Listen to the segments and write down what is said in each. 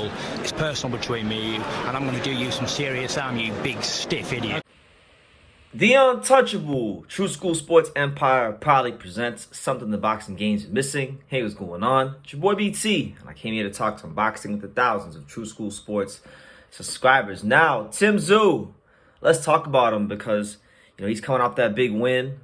Charlo. It's personal between me and you, and I'm going to do you some serious harm, you big stiff idiot. The Untouchable True School Sports Empire proudly presents something the boxing games is missing. Hey, what's going on? It's your boy BT, and I came here to talk some boxing with the thousands of True School Sports subscribers. Now, Tim Tszyu, let's talk about him because he's coming off that big win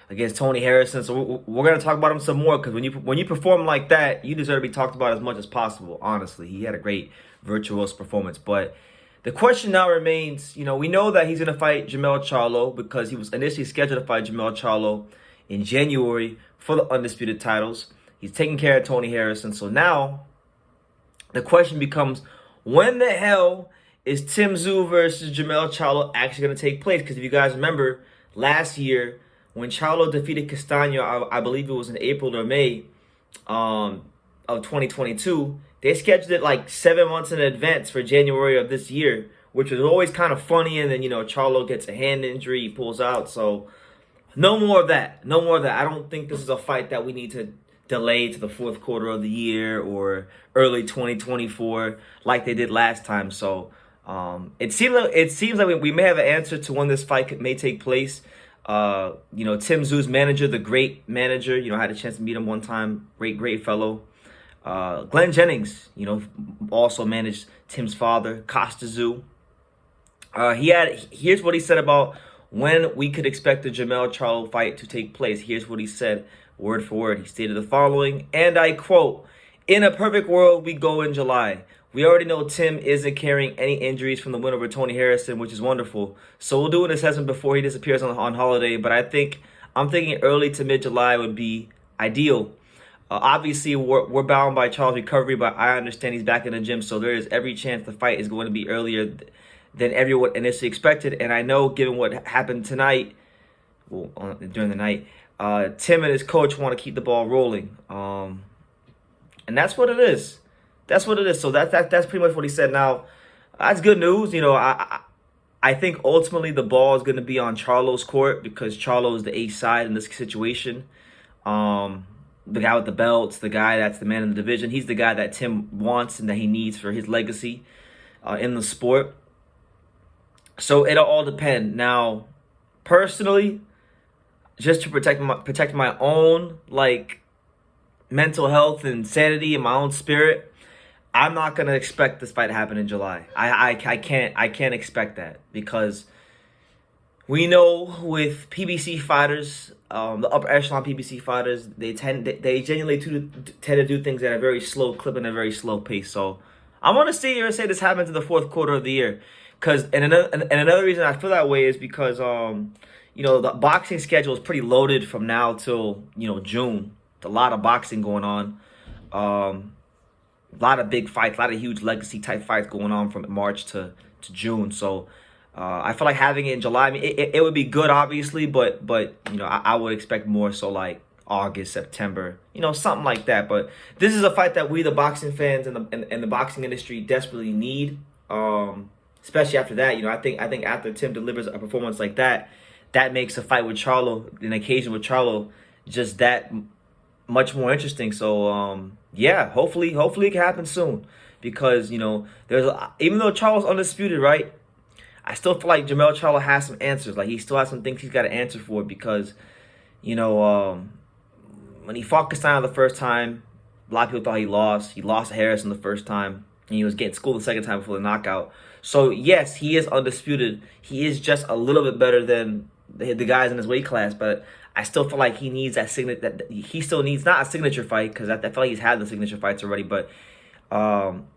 against Tony Harrison. So we're gonna talk about him some more because when you perform like that, you deserve to be talked about as much as possible. Honestly, he had a great virtuoso performance, but the question now remains, we know that he's going to fight Jermell Charlo because he was initially scheduled to fight Jermell Charlo in January for the Undisputed titles. He's taking care of Tony Harrison. So now the question becomes, when the hell is Tim Tszyu versus Jermell Charlo actually going to take place? Because if you guys remember, last year when Charlo defeated Castaño, I believe it was in April or May of 2022, they scheduled it like 7 months in advance for January of this year, which was always kind of funny. And then, Charlo gets a hand injury, he pulls out. So no more of that. No more of that. I don't think this is a fight that we need to delay to the fourth quarter of the year or early 2024 like they did last time. So it seems like we may have an answer to when this fight may take place. Tim Tszyu's manager, the great manager, I had a chance to meet him one time. Great fellow. Glen Jennings, also managed Tim's father, Tszyu. Here's what he said about when we could expect the Jermell Charlo fight to take place. Here's what he said, word for word. He stated the following, and I quote, "In a perfect world, we go in July. We already know Tim isn't carrying any injuries from the win over Tony Harrison, which is wonderful. So we'll do an assessment before he disappears on holiday. But I'm thinking early to mid-July would be ideal. Obviously, we're bound by Charles' recovery, but I understand he's back in the gym, so there is every chance the fight is going to be earlier than everyone initially expected. And I know, given what happened tonight, during the night, Tim and his coach want to keep the ball rolling. And that's what it is. That's what it is. So that's pretty much what he said. Now, that's good news. I think ultimately the ball is going to be on Charlo's court because Charlo is the ace side in this situation. The guy with the belts, the guy that's the man in the division. He's the guy that Tim wants and that he needs for his legacy in the sport. So it'll all depend. Now, personally, just to protect my own mental health and sanity and my own spirit, I'm not gonna expect this fight to happen in July. I can't expect that because we know with PBC fighters, the upper echelon PBC fighters, they genuinely tend to do things at a very slow clip and a very slow pace. So I want to say this happens in the fourth quarter of the year, and another reason I feel that way is because the boxing schedule is pretty loaded from now till June. A lot of boxing going on, a lot of big fights, a lot of huge legacy type fights going on from March to June. So I feel like having it in July, I mean, it would be good, obviously, but I would expect more so like August, September, something like that. But this is a fight that we, the boxing fans and the boxing industry, desperately need. Especially after that, I think after Tim delivers a performance like that, that makes a fight with Charlo, an occasion with Charlo, just that much more interesting. So yeah, hopefully it can happen soon because there's even though Charlo's undisputed, right? I still feel like Jermell Charlo has some answers. Like, he still has some things he's got to answer for because, when he fought Castaño the first time, a lot of people thought he lost. He lost to Harrison the first time, and he was getting schooled the second time before the knockout. So, yes, he is undisputed. He is just a little bit better than the guys in his weight class, but I still feel like he needs that he still needs not a signature fight because I feel like he's had the signature fights already, but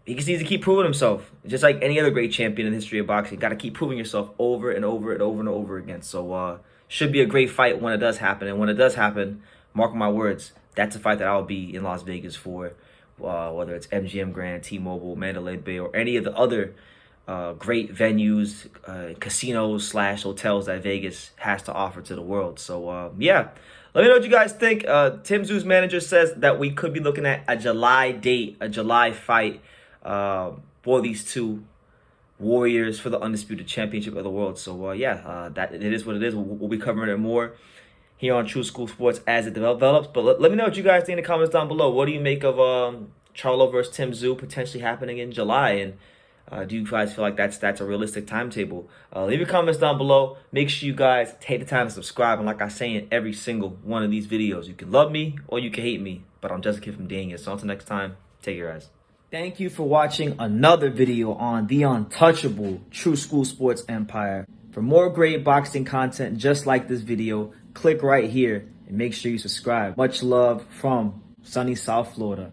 he just needs to keep proving himself. Just like any other great champion in the history of boxing, got to keep proving yourself over and over and over and over again. So should be a great fight when it does happen. And when it does happen, mark my words, that's a fight that I'll be in Las Vegas for, whether it's MGM Grand, T-Mobile, Mandalay Bay, or any of the other great venues, casinos / hotels that Vegas has to offer to the world. So yeah. Let me know what you guys think. Tim Tszyu's manager says that we could be looking at a July date, a July fight for these two warriors for the Undisputed Championship of the world. So, yeah, that it is what it is. We'll be covering it more here on True School Sports as it develops. But let me know what you guys think in the comments down below. What do you make of Charlo versus Tim Tszyu potentially happening in July. And do you guys feel like that's a realistic timetable? Leave your comments down below. Make sure you guys take the time to subscribe. And like I say in every single one of these videos, you can love me or you can hate me, but I'm just a kid from Daniel. So until next time, take care, guys. Thank you for watching another video on the untouchable Tszyu School Sports Empire. For more great boxing content just like this video, click right here and make sure you subscribe. Much love from sunny South Florida.